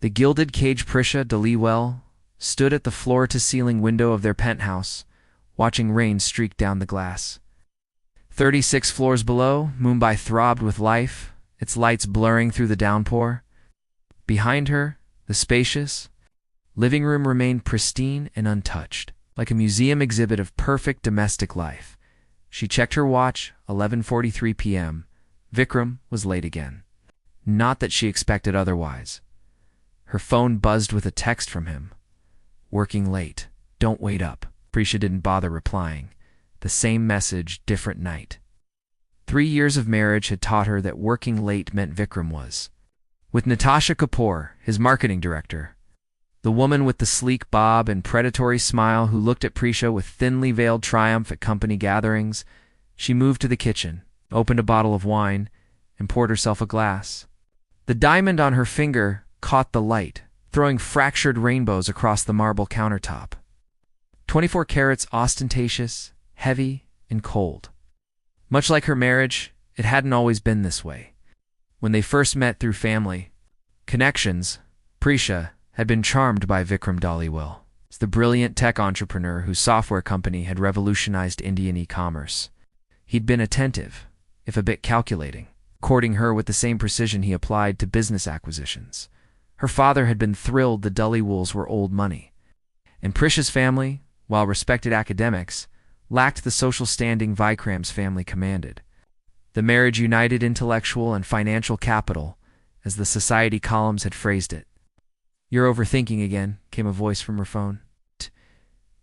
The gilded cage Prisha Daliwell stood at the floor-to-ceiling window of their penthouse, watching rain streak down the glass. 36 floors below, Mumbai throbbed with life, its lights blurring through the downpour. Behind her, the spacious living room remained pristine and untouched, like a museum exhibit of perfect domestic life. She checked her watch, 11:43 p.m. Vikram was late again. Not that she expected otherwise. Her phone buzzed with a text from him. "Working late. Don't wait up." Prisha didn't bother replying. The same message, different night. 3 years of marriage had taught her that working late meant Vikram was. With Natasha Kapoor, his marketing director, the woman with the sleek bob and predatory smile who looked at Prisha with thinly veiled triumph at company gatherings, she moved to the kitchen, opened a bottle of wine, and poured herself a glass. The diamond on her finger caught the light, throwing fractured rainbows across the marble countertop. 24 carats, ostentatious, heavy, and cold. Much like her marriage, it hadn't always been this way. When they first met through family connections, Prisha had been charmed by Vikram Dhaliwal, the brilliant tech entrepreneur whose software company had revolutionized Indian e-commerce. He'd been attentive, if a bit calculating, courting her with the same precision he applied to business acquisitions. Her father had been thrilled the Dhaliwals were old money, and Prisha's family, while respected academics, lacked the social standing Vikram's family commanded. The marriage united intellectual and financial capital, as the society columns had phrased it. "You're overthinking again," came a voice from her phone.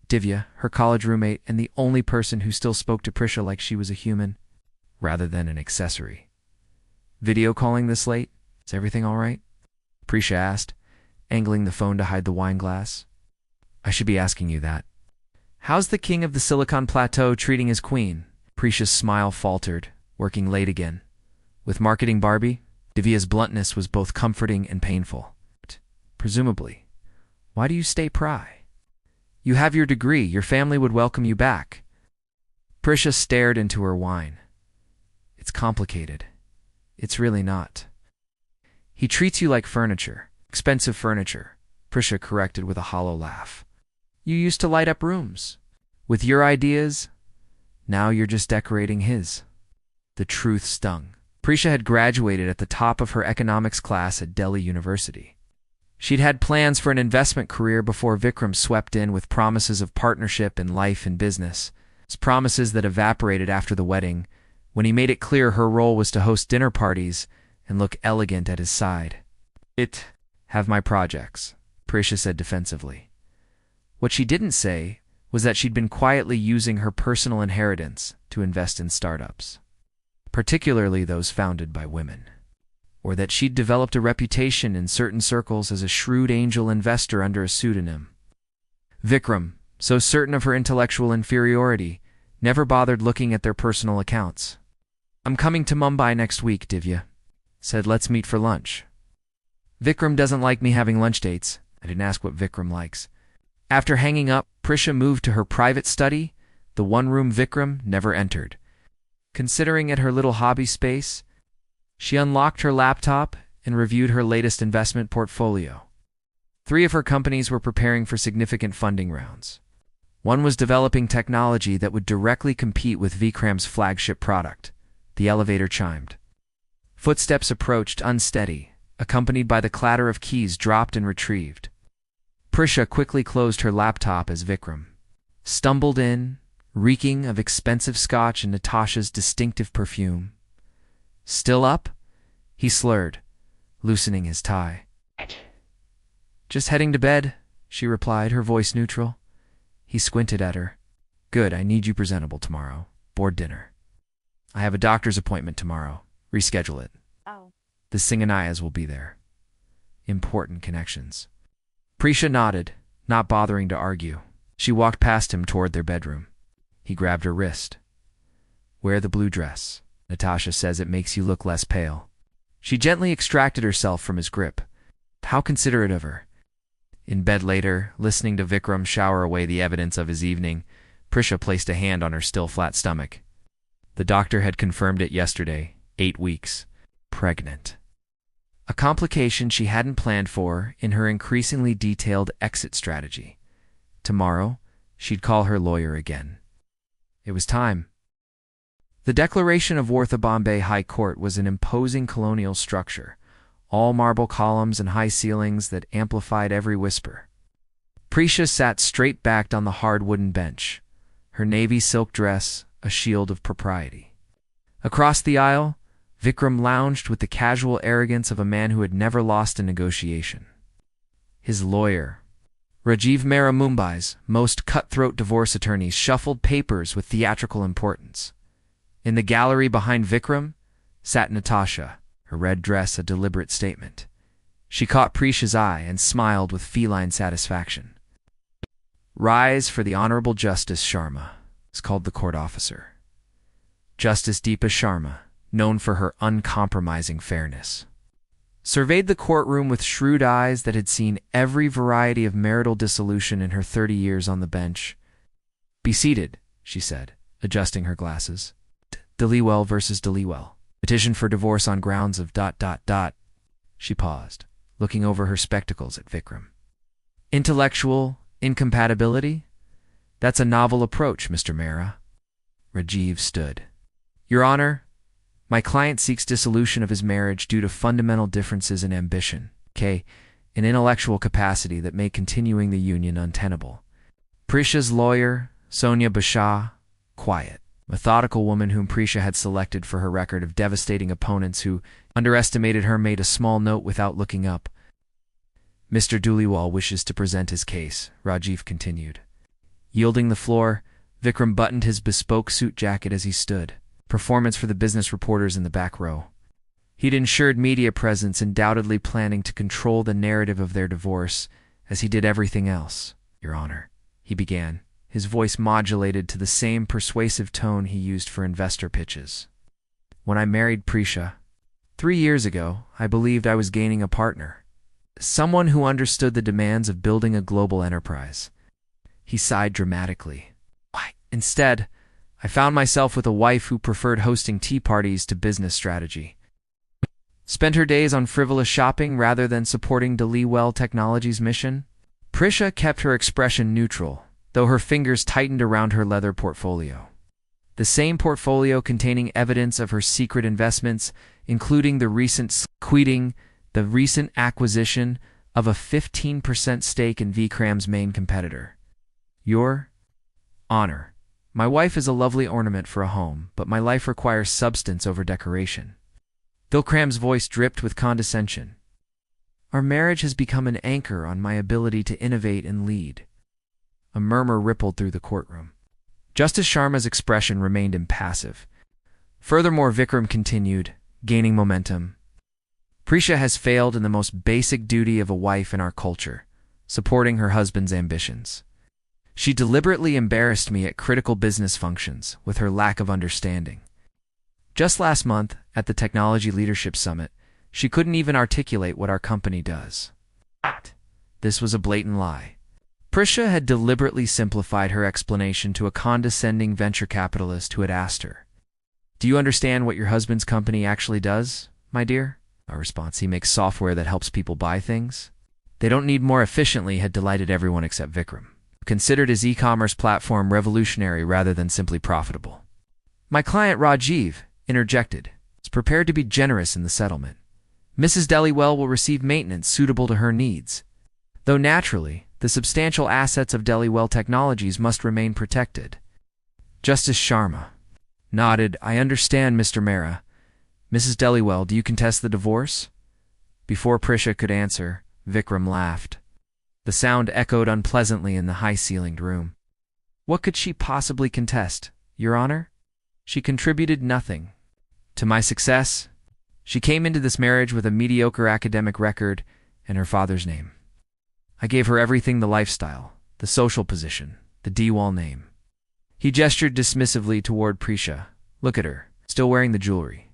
Divya, her college roommate and the only person who still spoke to Prisha like she was a human, rather than an accessory. "Video calling this late? Is everything all right?" Prisha asked, angling the phone to hide the wine glass. "I should be asking you that." "How's the king of the Silicon Plateau treating his queen?" Prisha's smile faltered, working late again. With marketing Barbie, Divya's bluntness was both comforting and painful. "Presumably. Why do you stay pry? You have your degree, your family would welcome you back." Prisha stared into her wine. "It's complicated. It's really not." "He treats you like furniture. Expensive furniture," Prisha corrected with a hollow laugh. "You used to light up rooms. With your ideas, now you're just decorating his." The truth stung. Prisha had graduated at the top of her economics class at Delhi University. She'd had plans for an investment career before Vikram swept in with promises of partnership in life and business, promises that evaporated after the wedding, when he made it clear her role was to host dinner parties and look elegant at his side. "Have my projects," Prisha said defensively. What she didn't say was that she'd been quietly using her personal inheritance to invest in startups, particularly those founded by women, or that she'd developed a reputation in certain circles as a shrewd angel investor under a pseudonym. Vikram, so certain of her intellectual inferiority, never bothered looking at their personal accounts. "I'm coming to Mumbai next week," Divya said. "Let's meet for lunch." "Vikram doesn't like me having lunch dates." I didn't ask what Vikram likes. After hanging up, Prisha moved to her private study, the one room Vikram never entered. Considering it her little hobby space, she unlocked her laptop and reviewed her latest investment portfolio. 3 of her companies were preparing for significant funding rounds. One was developing technology that would directly compete with Vikram's flagship product. The elevator chimed. Footsteps approached, unsteady, accompanied by the clatter of keys dropped and retrieved. Prisha quickly closed her laptop as Vikram stumbled in, reeking of expensive scotch and Natasha's distinctive perfume. "Still up?" he slurred, loosening his tie. "Just heading to bed," she replied, her voice neutral. He squinted at her. "Good, I need you presentable tomorrow. Board dinner." "I have a doctor's appointment tomorrow. Reschedule it." Oh. "The Singanayas will be there." Important connections. Prisha nodded, not bothering to argue. She walked past him toward their bedroom. He grabbed her wrist. "Wear the blue dress. Natasha says it makes you look less pale." She gently extracted herself from his grip. How considerate of her. In bed later, listening to Vikram shower away the evidence of his evening, Prisha placed a hand on her still flat stomach. The doctor had confirmed it yesterday, 8 weeks. Pregnant. a complication she hadn't planned for in her increasingly detailed exit strategy. Tomorrow, she'd call her lawyer again. It was time. The Declaration of War. The Bombay High Court was an imposing colonial structure, all marble columns and high ceilings that amplified every whisper. Prisha sat straight-backed on the hard wooden bench, her navy silk dress a shield of propriety. Across the aisle, Vikram lounged with the casual arrogance of a man who had never lost a negotiation. His lawyer, Rajiv Mehra, Mumbai's most cutthroat divorce attorney, shuffled papers with theatrical importance. In the gallery behind Vikram sat Natasha, her red dress a deliberate statement. She caught Prisha's eye and smiled with feline satisfaction. "Rise for the Honorable Justice Sharma," called the court officer. Justice Deepa Sharma, known for her uncompromising fairness, surveyed the courtroom with shrewd eyes that had seen every variety of marital dissolution in her 30 years on the bench. "Be seated," she said, adjusting her glasses. "Dhaliwal versus Dhaliwal. Petition for divorce on grounds of ... She paused, looking over her spectacles at Vikram. "Intellectual incompatibility? That's a novel approach, Mr. Mehra." Rajiv stood. "Your Honor, my client seeks dissolution of his marriage due to fundamental differences in ambition, an intellectual capacity that make continuing the union untenable." Prisha's lawyer, Sonia Basha, quiet, methodical woman whom Prisha had selected for her record of devastating opponents who underestimated her, made a small note without looking up. "Mr. Dhaliwal wishes to present his case," Rajiv continued. Yielding the floor, Vikram buttoned his bespoke suit jacket as he stood, performance for the business reporters in the back row. He'd ensured media presence, undoubtedly planning to control the narrative of their divorce, as he did everything else. "Your Honor," he began, his voice modulated to the same persuasive tone he used for investor pitches. "When I married Prisha 3 years ago, I believed I was gaining a partner, someone who understood the demands of building a global enterprise." He sighed dramatically. "Instead, I found myself with a wife who preferred hosting tea parties to business strategy. Spent her days on frivolous shopping rather than supporting Dhaliwal Technologies' mission." Prisha kept her expression neutral, though her fingers tightened around her leather portfolio. The same portfolio containing evidence of her secret investments, including the recent acquisition of a 15% stake in Vikram's main competitor. "Your Honor, my wife is a lovely ornament for a home, but my life requires substance over decoration." Vikram's voice dripped with condescension. "Our marriage has become an anchor on my ability to innovate and lead." A murmur rippled through the courtroom. Justice Sharma's expression remained impassive. Furthermore, Vikram continued, gaining momentum. "Prisha has failed in the most basic duty of a wife in our culture, supporting her husband's ambitions. She deliberately embarrassed me at critical business functions with her lack of understanding. Just last month, at the Technology Leadership Summit, she couldn't even articulate what our company does." This was a blatant lie. Prisha had deliberately simplified her explanation to a condescending venture capitalist who had asked her, "Do you understand what your husband's company actually does, my dear?" A response, "He makes software that helps people buy things they don't need more efficiently," had delighted everyone except Vikram, who considered his e-commerce platform revolutionary rather than simply profitable. "My client Rajiv," interjected, "is prepared to be generous in the settlement. Mrs. Dhaliwal will receive maintenance suitable to her needs, though naturally, the substantial assets of Dhaliwal Technologies must remain protected." Justice Sharma nodded. "I understand, Mr. Mehra. Mrs. Dhaliwal, do you contest the divorce?" Before Prisha could answer, Vikram laughed. The sound echoed unpleasantly in the high-ceilinged room. "What could she possibly contest, Your Honor? She contributed nothing to my success. She came into this marriage with a mediocre academic record and her father's name. I gave her everything: the lifestyle, the social position, the Dhaliwal name." He gestured dismissively toward Prisha. "Look at her, still wearing the jewelry.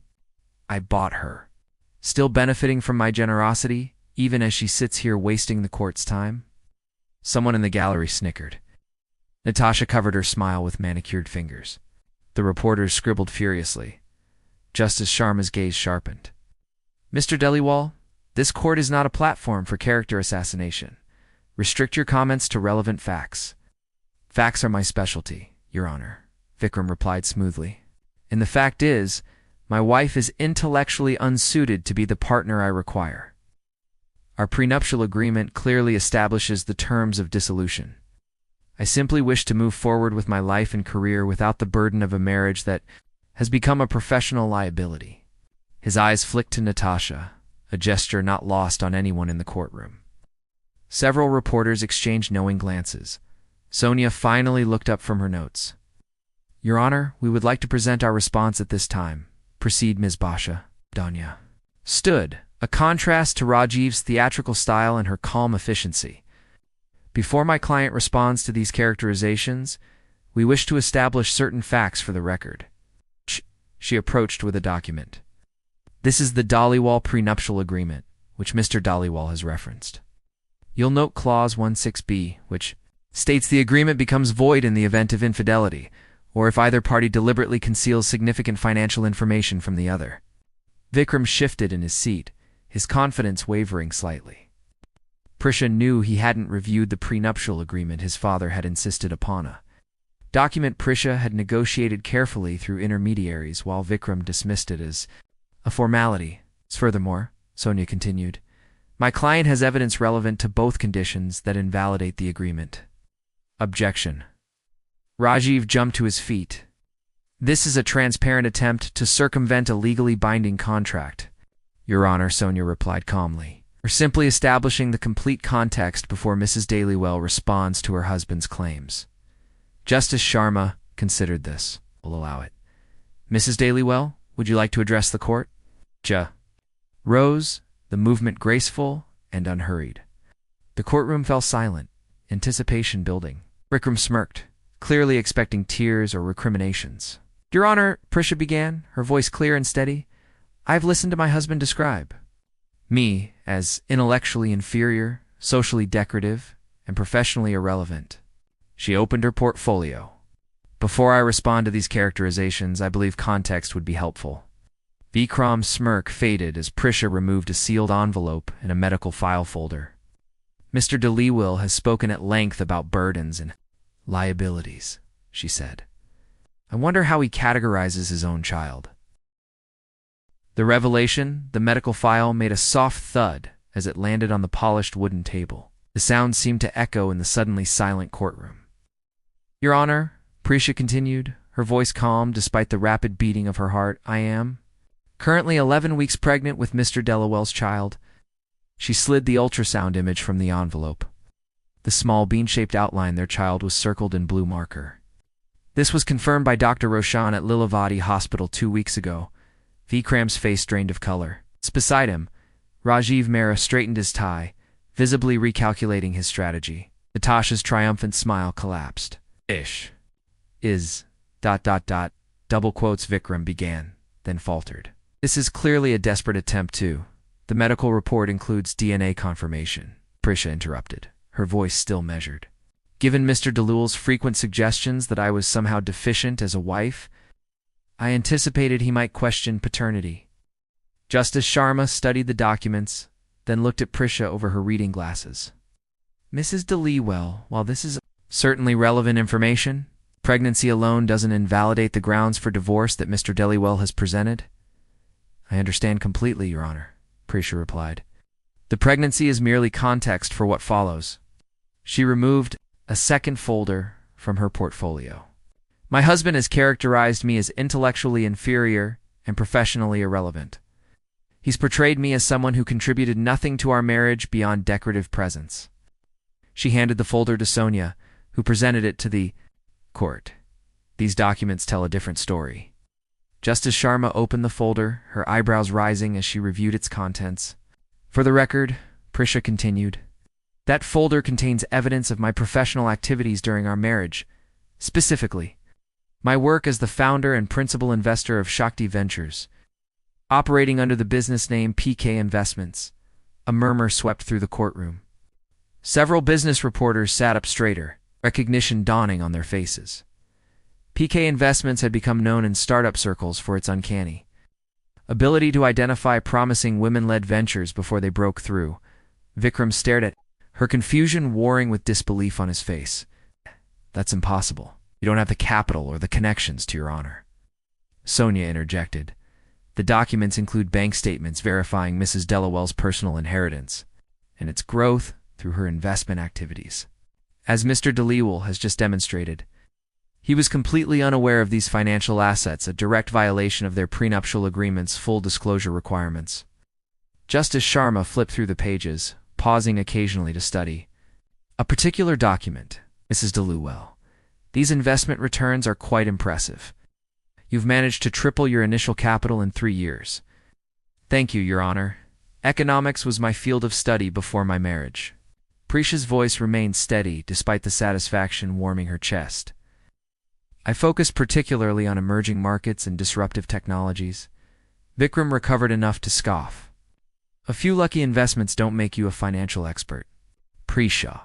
I bought her, still benefiting from my generosity, even as she sits here wasting the court's time." Someone in the gallery snickered. Natasha covered her smile with manicured fingers. The reporters scribbled furiously. Justice Sharma's gaze sharpened. "Mr. Dhaliwal, This court is not a platform for character assassination. Restrict your comments to relevant facts. Facts are my specialty, Your Honor, Vikram replied smoothly. And the fact is, my wife is intellectually unsuited to be the partner I require. Our prenuptial agreement clearly establishes the terms of dissolution. I simply wish to move forward with my life and career without the burden of a marriage that has become a professional liability. His eyes flicked to Natasha, a gesture not lost on anyone in the courtroom. Several reporters exchanged knowing glances. Sonia finally looked up from her notes. Your Honor, we would like to present our response at this time. Proceed, Ms. Basha. Danya stood, a contrast to Rajiv's theatrical style and her calm efficiency. Before my client responds to these characterizations, we wish to establish certain facts for the record. She approached with a document. This is the Dhaliwal prenuptial agreement, which Mr. Dhaliwal has referenced. You'll note Clause 16b, which states the agreement becomes void in the event of infidelity, or if either party deliberately conceals significant financial information from the other. Vikram shifted in his seat, his confidence wavering slightly. Prisha knew he hadn't reviewed the prenuptial agreement his father had insisted upon. A document Prisha had negotiated carefully through intermediaries, while Vikram dismissed it as a formality. Furthermore, Sonia continued, my client has evidence relevant to both conditions that invalidate the agreement. Objection. Rajiv jumped to his feet. This is a transparent attempt to circumvent a legally binding contract. Your Honor, Sonia replied calmly. We're simply establishing the complete context before Mrs. Dhaliwal responds to her husband's claims. Justice Sharma considered this. We'll allow it. Mrs. Dhaliwal, would you like to address the court? Rose, the movement graceful and unhurried. The courtroom fell silent, anticipation building. Vikram smirked, clearly expecting tears or recriminations. Your Honor, Prisha began, her voice clear and steady, I've listened to my husband describe me as intellectually inferior, socially decorative, and professionally irrelevant. She opened her portfolio. Before I respond to these characterizations, I believe context would be helpful. Vikram's smirk faded as Prisha removed a sealed envelope and a medical file folder. Mr. Dhaliwal has spoken at length about burdens and liabilities, she said. I wonder how he categorizes his own child. The revelation, the medical file, made a soft thud as it landed on the polished wooden table. The sound seemed to echo in the suddenly silent courtroom. Your Honor, Prisha continued, her voice calm despite the rapid beating of her heart, I am currently 11 weeks pregnant with Mr. Dhaliwal's child. She slid the ultrasound image from the envelope. The small bean-shaped outline their child was circled in blue marker. This was confirmed by Dr. Roshan at Lilavati Hospital 2 weeks ago. Vikram's face drained of color. Beside him, Rajiv Mehra straightened his tie, visibly recalculating his strategy. Natasha's triumphant smile collapsed. Double quotes Vikram began, then faltered. This is clearly a desperate attempt too. The medical report includes DNA confirmation. Prisha interrupted, her voice still measured. Given Mr. Dhaliwal's frequent suggestions that I was somehow deficient as a wife, I anticipated he might question paternity. Justice Sharma studied the documents, then looked at Prisha over her reading glasses. Mrs. Dhaliwal, while this is certainly relevant information, pregnancy alone doesn't invalidate the grounds for divorce that Mr. Dhaliwal has presented. I understand completely, Your Honor, Prisha replied. The pregnancy is merely context for what follows. She removed a second folder from her portfolio. My husband has characterized me as intellectually inferior and professionally irrelevant. He's portrayed me as someone who contributed nothing to our marriage beyond decorative presence. She handed the folder to Sonia, who presented it to the court. These documents tell a different story. Justice Sharma opened the folder, her eyebrows rising as she reviewed its contents. For the record, Prisha continued, that folder contains evidence of my professional activities during our marriage, specifically my work as the founder and principal investor of Shakti Ventures, operating under the business name PK Investments. A murmur swept through the courtroom. Several business reporters sat up straighter, recognition dawning on their faces. PK Investments had become known in startup circles for its uncanny ability to identify promising women-led ventures before they broke through. Vikram stared at her, confusion warring with disbelief on his face. That's impossible. You don't have the capital or the connections, to your honor. Sonia interjected. The documents include bank statements verifying Mrs. Dellawell's personal inheritance and its growth through her investment activities. As Mr. Deliwell has just demonstrated, he was completely unaware of these financial assets, a direct violation of their prenuptial agreement's full disclosure requirements. Justice Sharma flipped through the pages, pausing occasionally to study. A particular document, Mrs. Deliwell. These investment returns are quite impressive. You've managed to triple your initial capital in 3 years. Thank you, Your Honor. Economics was my field of study before my marriage. Prisha's voice remained steady despite the satisfaction warming her chest. I focused particularly on emerging markets and disruptive technologies. Vikram recovered enough to scoff. A few lucky investments don't make you a financial expert, Prisha.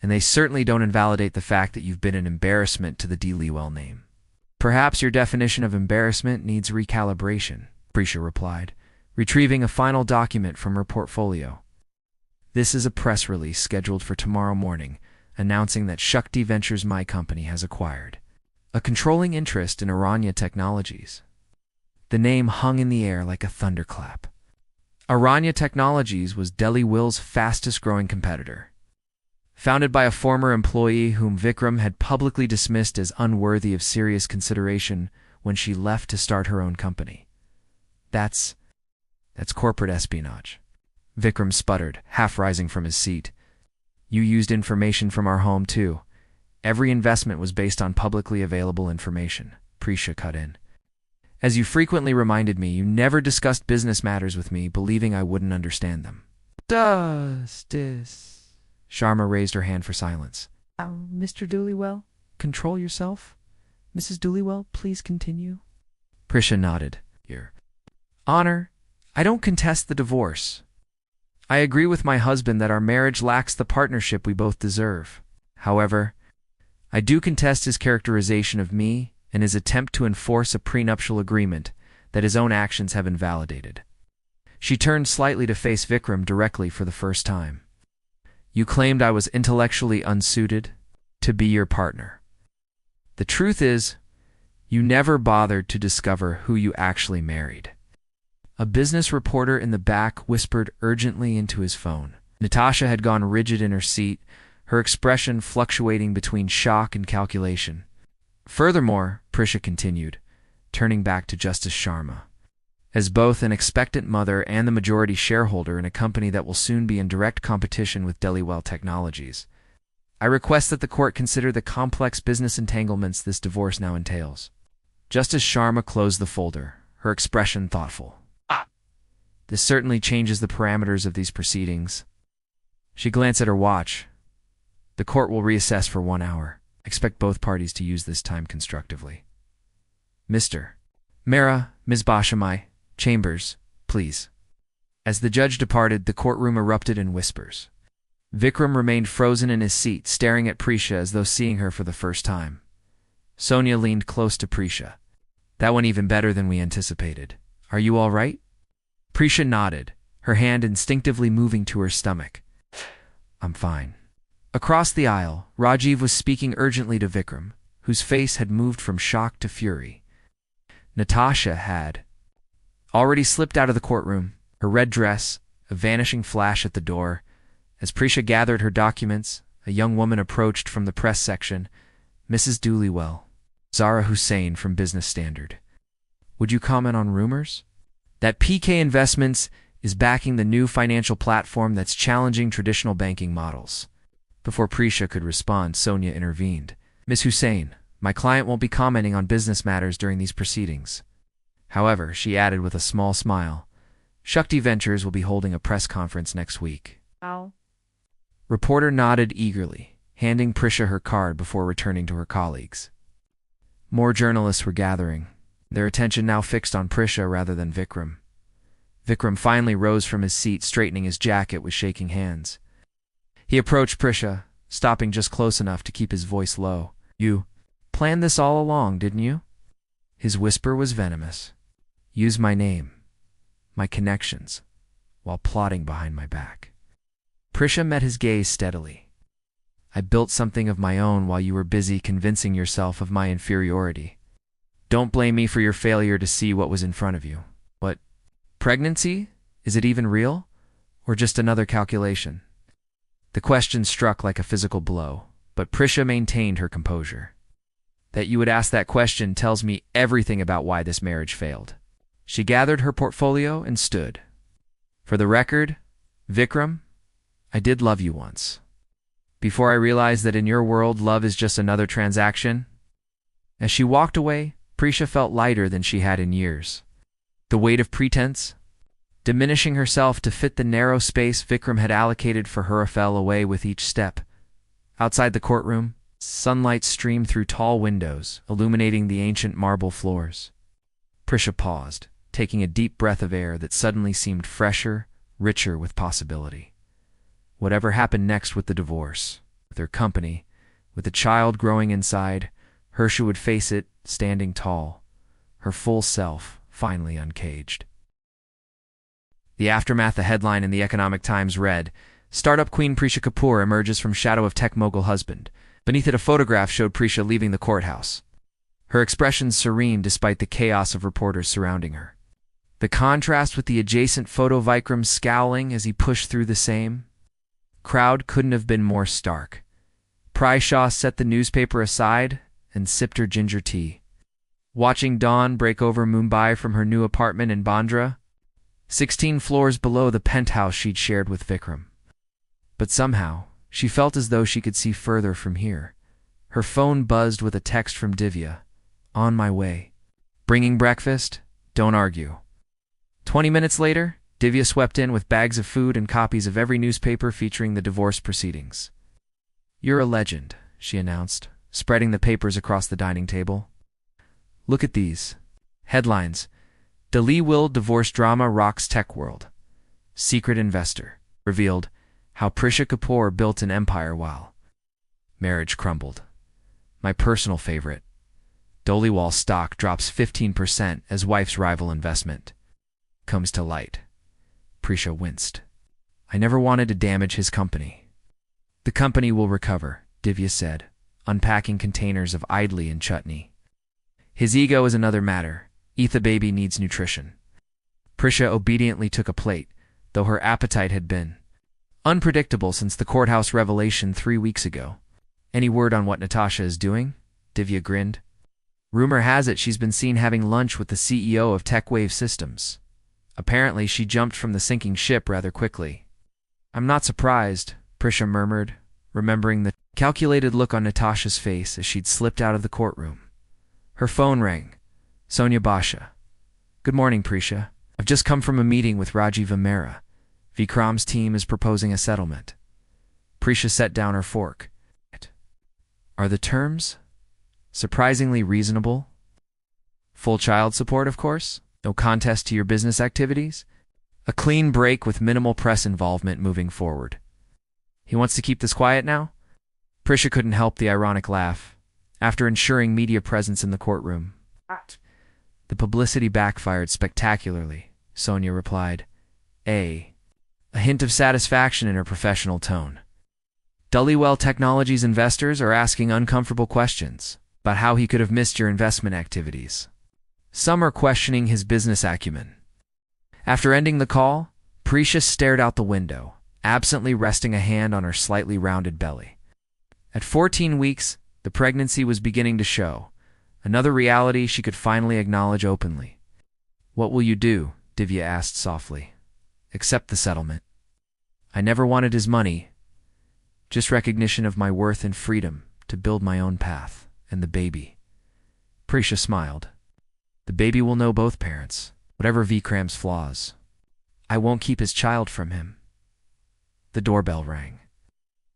And they certainly don't invalidate the fact that you've been an embarrassment to the Deliwell name. Perhaps your definition of embarrassment needs recalibration, Prisha replied, retrieving a final document from her portfolio. This is a press release scheduled for tomorrow morning, announcing that Shakti Ventures, my company, has acquired a controlling interest in Aranya Technologies. The name hung in the air like a thunderclap. Aranya Technologies was Deliwell's fastest-growing competitor. Founded by a former employee whom Vikram had publicly dismissed as unworthy of serious consideration when she left to start her own company. That's corporate espionage. Vikram sputtered, half rising from his seat. You used information from our home, too. Every investment was based on publicly available information, Prisha cut in. As you frequently reminded me, you never discussed business matters with me, believing I wouldn't understand them. Justice. Sharma raised her hand for silence. Mr. Deliwell, control yourself. Mrs. Deliwell, please continue. Prisha nodded. Your Honor, I don't contest the divorce. I agree with my husband that our marriage lacks the partnership we both deserve. However, I do contest his characterization of me and his attempt to enforce a prenuptial agreement that his own actions have invalidated. She turned slightly to face Vikram directly for the first time. You claimed I was intellectually unsuited to be your partner. The truth is, you never bothered to discover who you actually married. A business reporter in the back whispered urgently into his phone. Natasha had gone rigid in her seat, her expression fluctuating between shock and calculation. Furthermore, Prisha continued, turning back to Justice Sharma. As both an expectant mother and the majority shareholder in a company that will soon be in direct competition with Deliwell Technologies, I request that the court consider the complex business entanglements this divorce now entails. Justice Sharma closed the folder, her expression thoughtful. This certainly changes the parameters of these proceedings. She glanced at her watch. The court will reassess for 1 hour. Expect both parties to use this time constructively. Mr. Mera, Ms. Bashamai, Chambers, please. As the judge departed, the courtroom erupted in whispers. Vikram remained frozen in his seat, staring at Prisha as though seeing her for the first time. Sonia leaned close to Prisha. That went even better than we anticipated. Are you all right? Prisha nodded, her hand instinctively moving to her stomach. I'm fine. Across the aisle, Rajiv was speaking urgently to Vikram, whose face had moved from shock to fury. Natasha had already slipped out of the courtroom, her red dress, a vanishing flash at the door. As Prisha gathered her documents, a young woman approached from the press section. Mrs. Deliwell, Zara Hussain from Business Standard. Would you comment on rumors? That PK Investments is backing the new financial platform that's challenging traditional banking models. Before Prisha could respond, Sonia intervened. Ms. Hussain, my client won't be commenting on business matters during these proceedings. However, she added with a small smile, Shakti Ventures will be holding a press conference next week. Ow. Reporter nodded eagerly, handing Prisha her card before returning to her colleagues. More journalists were gathering, their attention now fixed on Prisha rather than Vikram. Vikram finally rose from his seat, straightening his jacket with shaking hands. He approached Prisha, stopping just close enough to keep his voice low. You planned this all along, didn't you? His whisper was venomous. use my name, my connections, while plotting behind my back. Prisha met his gaze steadily. I built something of my own while you were busy convincing yourself of my inferiority. Don't blame me for your failure to see what was in front of you. What? Pregnancy? Is it even real? Or just another calculation? The question struck like a physical blow, but Prisha maintained her composure. That you would ask that question tells me everything about why this marriage failed. She gathered her portfolio and stood. For the record, Vikram, I did love you once. Before I realized that in your world love is just another transaction. As she walked away, Prisha felt lighter than she had in years. The weight of pretense, diminishing herself to fit the narrow space Vikram had allocated for her, fell away with each step. Outside the courtroom, sunlight streamed through tall windows, illuminating the ancient marble floors. Prisha paused, taking a deep breath of air that suddenly seemed fresher, richer with possibility. Whatever happened next with the divorce, with her company, with the child growing inside, Harsha would face it, standing tall, her full self finally uncaged. The aftermath. The headline in the Economic Times read, "Startup Queen Prisha Kapoor emerges from shadow of tech mogul husband." Beneath it, a photograph showed Prisha leaving the courthouse. Her expression serene despite the chaos of reporters surrounding her. The contrast with the adjacent photo, Vikram scowling as he pushed through the same crowd, couldn't have been more stark. Prisha set the newspaper aside and sipped her ginger tea, watching dawn break over Mumbai from her new apartment in Bandra, 16 floors below the penthouse she'd shared with Vikram. But somehow, she felt as though she could see further from here. Her phone buzzed with a text from Divya. "On my way. Bringing breakfast? Don't argue." 20 minutes later, Divya swept in with bags of food and copies of every newspaper featuring the divorce proceedings. "You're a legend," she announced, spreading the papers across the dining table. "Look at these. Headlines: Delhi Will divorce drama rocks tech world. Secret investor revealed how Prisha Kapoor built an empire while marriage crumbled. My personal favorite: Dholiwal stock drops 15% as wife's rival investment comes to light." Prisha winced. "I never wanted to damage his company." "The company will recover," Divya said, unpacking containers of idli and chutney. "His ego is another matter. Etha baby needs nutrition." Prisha obediently took a plate, though her appetite had been unpredictable since the courthouse revelation 3 weeks ago. "Any word on what Natasha is doing?" Divya grinned. "Rumor has it she's been seen having lunch with the CEO of TechWave Systems. Apparently she jumped from the sinking ship rather quickly." "I'm not surprised," Prisha murmured, remembering the calculated look on Natasha's face as she'd slipped out of the courtroom. Her phone rang. Sonia Basha. "Good morning, Prisha. I've just come from a meeting with Rajiv Amera. Vikram's team is proposing a settlement." Prisha set down her fork. "Are the terms surprisingly reasonable? Full child support, of course? No contest to your business activities? A clean break with minimal press involvement moving forward. He wants to keep this quiet now?" Prisha couldn't help the ironic laugh. After ensuring media presence in the courtroom, "The publicity backfired spectacularly," Sonia replied. A hint of satisfaction in her professional tone. "Dholiwal Technologies investors are asking uncomfortable questions about how he could have missed your investment activities. Some are questioning his business acumen." After ending the call, Prisha stared out the window, absently resting a hand on her slightly rounded belly. At 14 weeks, the pregnancy was beginning to show, another reality she could finally acknowledge openly. "What will you do?" Divya asked softly. "Accept the settlement. I never wanted his money, just recognition of my worth and freedom to build my own path, and the baby." Prisha smiled. "The baby will know both parents, whatever Vikram's flaws. I won't keep his child from him." The doorbell rang.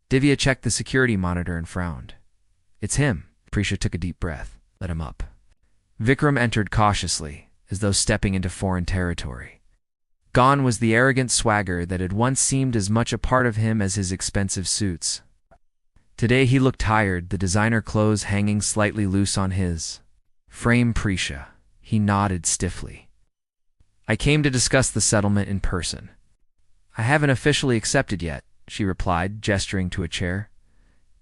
Divya checked the security monitor and frowned. "It's him." Prisha took a deep breath. "Let him up." Vikram entered cautiously, as though stepping into foreign territory. Gone was the arrogant swagger that had once seemed as much a part of him as his expensive suits. Today he looked tired, the designer clothes hanging slightly loose on his frame. "Prisha." He nodded stiffly. I came to discuss the settlement in person. I haven't officially accepted yet, she replied, gesturing to a chair.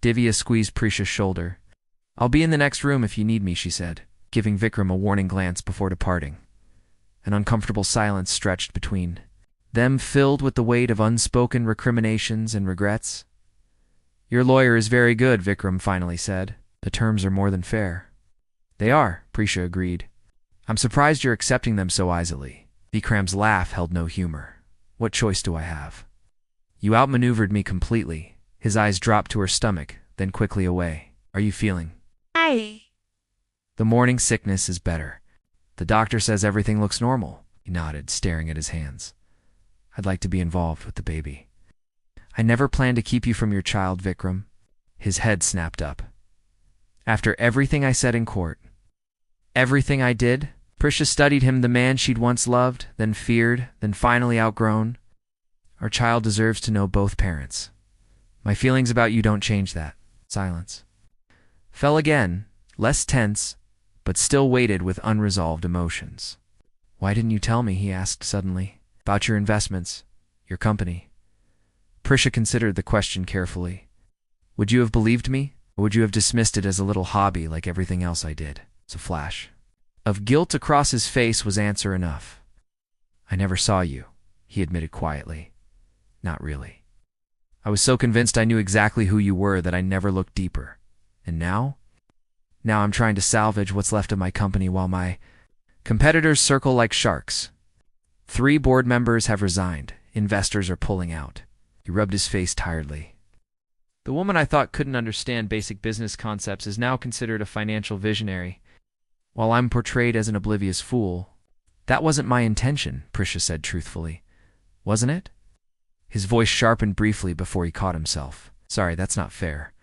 Divya squeezed Prisha's shoulder. I'll be in the next room if you need me, she said, giving Vikram a warning glance before departing. An uncomfortable silence stretched between them, filled with the weight of unspoken recriminations and regrets. Your lawyer is very good, Vikram finally said. The terms are more than fair. They are, Prisha agreed. I'm surprised you're accepting them so easily. Vikram's laugh held no humor. What choice do I have? You outmaneuvered me completely. His eyes dropped to her stomach, then quickly away. Are you feeling? Aye. The morning sickness is better. The doctor says everything looks normal. He nodded, staring at his hands. I'd like to be involved with the baby. I never planned to keep you from your child, Vikram. His head snapped up. After everything I said in court, everything I did, Prisha studied him, the man she'd once loved, then feared, then finally outgrown. Our child deserves to know both parents. My feelings about you don't change that. Silence. Fell again, less tense, but still weighted with unresolved emotions. Why didn't you tell me, he asked suddenly, about your investments, your company? Prisha considered the question carefully. Would you have believed me, or would you have dismissed it as a little hobby like everything else I did? It's a flash of guilt across his face was answer enough. I never saw you, he admitted quietly. Not really. I was so convinced I knew exactly who you were that I never looked deeper. And now? Now I'm trying to salvage what's left of my company while my competitors circle like sharks. 3 board members have resigned. Investors are pulling out. He rubbed his face tiredly. The woman I thought couldn't understand basic business concepts is now considered a financial visionary, while I'm portrayed as an oblivious fool. That wasn't my intention, Prisha said truthfully. Wasn't it? His voice sharpened briefly before he caught himself. Sorry, that's not fair.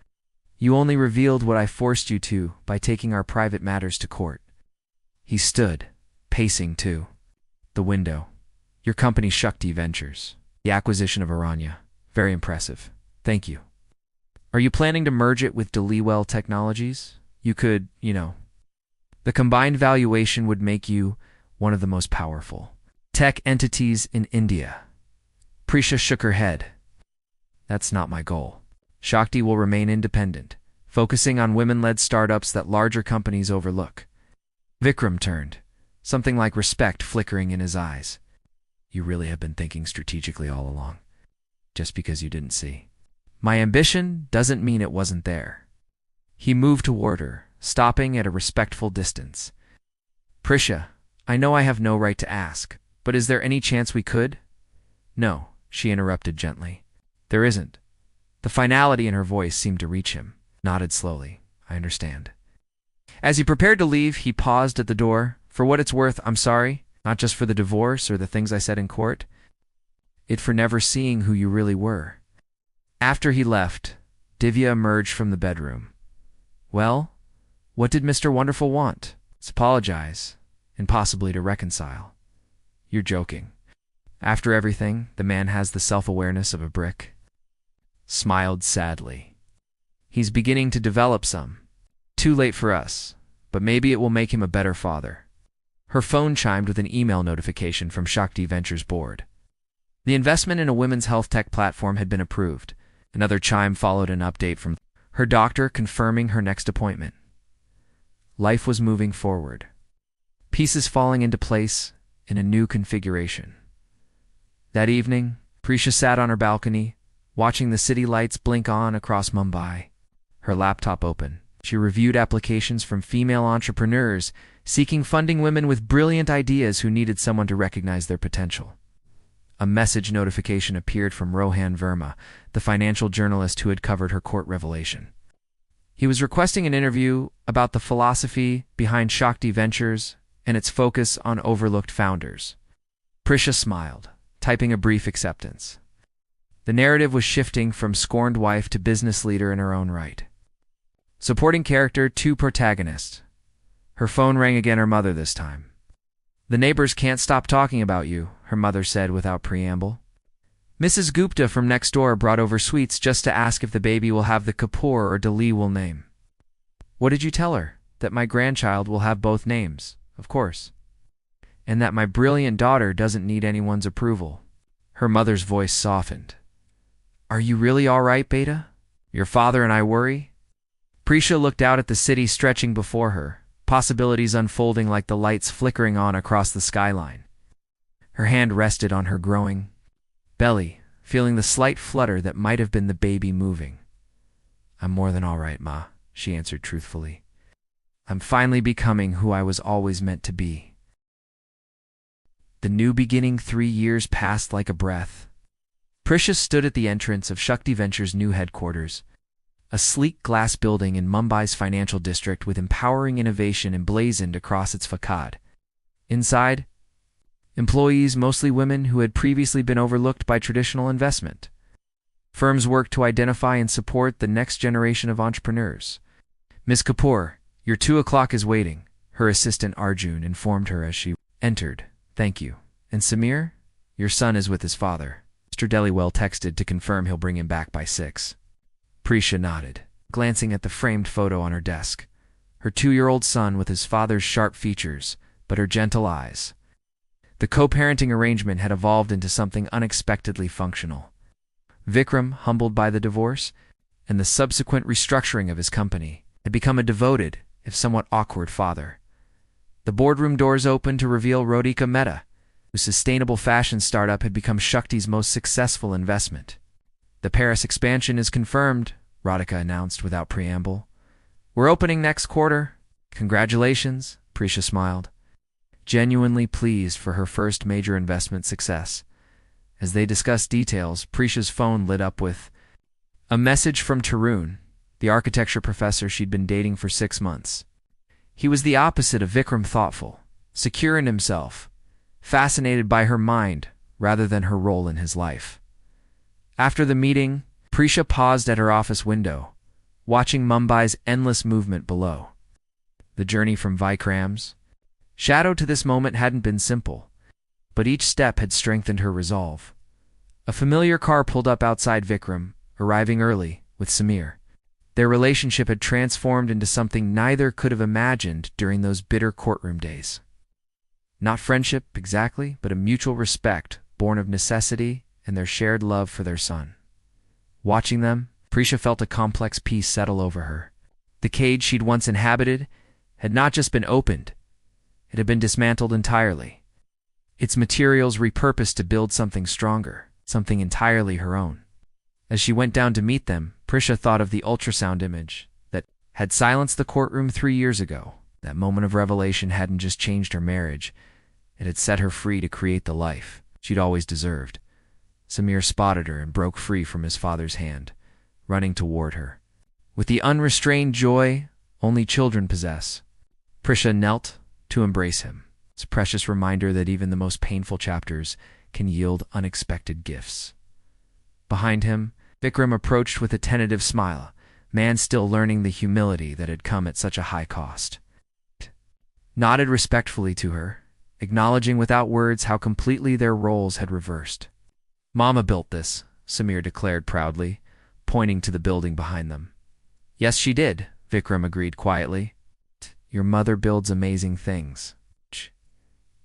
You only revealed what I forced you to by taking our private matters to court. He stood, pacing to the window. Your company, Shakti Ventures. The acquisition of Aranya. Very impressive. Thank you. Are you planning to merge it with Deliwell Technologies? You could, The combined valuation would make you one of the most powerful tech entities in India. Prisha shook her head. That's not my goal. Shakti will remain independent, focusing on women-led startups that larger companies overlook. Vikram turned, something like respect flickering in his eyes. You really have been thinking strategically all along, just because you didn't see. My ambition doesn't mean it wasn't there. He moved toward her, stopping at a respectful distance. Prisha, I know I have no right to ask, but is there any chance we could? No, she interrupted gently. There isn't. The finality in her voice seemed to reach him. Nodded slowly. I understand. As he prepared to leave, he paused at the door. For what it's worth, I'm sorry, not just for the divorce or the things I said in court. It for never seeing who you really were. After he left, Divya emerged from the bedroom. Well, what did Mr. Wonderful want? To apologize, and possibly to reconcile. You're joking. After everything, the man has the self-awareness of a brick. Smiled sadly. He's beginning to develop some. Too late for us, but maybe it will make him a better father. Her phone chimed with an email notification from Shakti Ventures board. The investment in a women's health tech platform had been approved. Another chime followed an update from her doctor confirming her next appointment. Life was moving forward. Pieces falling into place in a new configuration. That evening, Prisha sat on her balcony, watching the city lights blink on across Mumbai. Her laptop open, she reviewed applications from female entrepreneurs seeking funding, women with brilliant ideas who needed someone to recognize their potential. A message notification appeared from Rohan Verma, the financial journalist who had covered her court revelation. He was requesting an interview about the philosophy behind Shakti Ventures and its focus on overlooked founders. Prisha smiled, typing a brief acceptance. The narrative was shifting from scorned wife to business leader in her own right. Supporting character, 2 protagonists. Her phone rang again, her mother this time. The neighbors can't stop talking about you, her mother said without preamble. Mrs. Gupta from next door brought over sweets just to ask if the baby will have the Kapoor or Dhaliwal name. What did you tell her? That my grandchild will have both names, of course. and that my brilliant daughter doesn't need anyone's approval. Her mother's voice softened. Are you really all right, Beta? Your father and I worry? Prisha looked out at the city stretching before her, possibilities unfolding like the lights flickering on across the skyline. Her hand rested on her growing belly, feeling the slight flutter that might have been the baby moving. I'm more than all right, Ma, she answered truthfully. I'm finally becoming who I was always meant to be. The new beginning 3 years passed like a breath. Prisha stood at the entrance of Shakti Ventures' new headquarters, a sleek glass building in Mumbai's financial district with empowering innovation emblazoned across its facade. Inside, employees, mostly women who had previously been overlooked by traditional investment firms, worked to identify and support the next generation of entrepreneurs. Ms. Kapoor, your 2 o'clock is waiting, her assistant Arjun informed her as she entered. Thank you. And Samir, your son is with his father. Mr. Deliwell texted to confirm he'll bring him back by 6. Prisha nodded, glancing at the framed photo on her desk. Her 2-year-old son with his father's sharp features, but her gentle eyes. The co-parenting arrangement had evolved into something unexpectedly functional. Vikram, humbled by the divorce and the subsequent restructuring of his company, had become a devoted, if somewhat awkward, father. The boardroom doors opened to reveal Rediscover Meta, whose sustainable fashion startup had become Shakti's most successful investment. The Paris expansion is confirmed, Radhika announced without preamble. We're opening next quarter. Congratulations, Prisha smiled, genuinely pleased for her first major investment success. As they discussed details, Prisha's phone lit up with a message from Tarun, the architecture professor she'd been dating for 6 months. He was the opposite of Vikram, thoughtful, secure in himself, fascinated by her mind rather than her role in his life. After the meeting, Prisha paused at her office window, watching Mumbai's endless movement below. The journey from Vikram's shadow to this moment hadn't been simple, but each step had strengthened her resolve. A familiar car pulled up outside Vikram, arriving early, with Samir. Their relationship had transformed into something neither could have imagined during those bitter courtroom days. Not friendship exactly, but a mutual respect born of necessity and their shared love for their son. Watching them, Prisha felt a complex peace settle over her. The cage she'd once inhabited had not just been opened, it had been dismantled entirely. Its materials repurposed to build something stronger, something entirely her own. As she went down to meet them, Prisha thought of the ultrasound image that had silenced the courtroom 3 years ago. That moment of revelation hadn't just changed her marriage, it had set her free to create the life she'd always deserved. Samir spotted her and broke free from his father's hand, running toward her. With the unrestrained joy only children possess, Prisha knelt to embrace him. It's a precious reminder that even the most painful chapters can yield unexpected gifts. Behind him, Vikram approached with a tentative smile, man still learning the humility that had come at such a high cost. Nodded respectfully to her, acknowledging without words how completely their roles had reversed. Mama built this, Samir declared proudly, pointing to the building behind them. Yes, she did, Vikram agreed quietly. Your mother builds amazing things.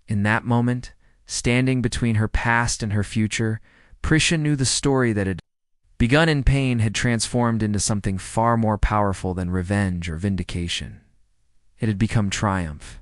In that moment, standing between her past and her future, Prisha knew the story that had begun in pain had transformed into something far more powerful than revenge or vindication. It had become triumph.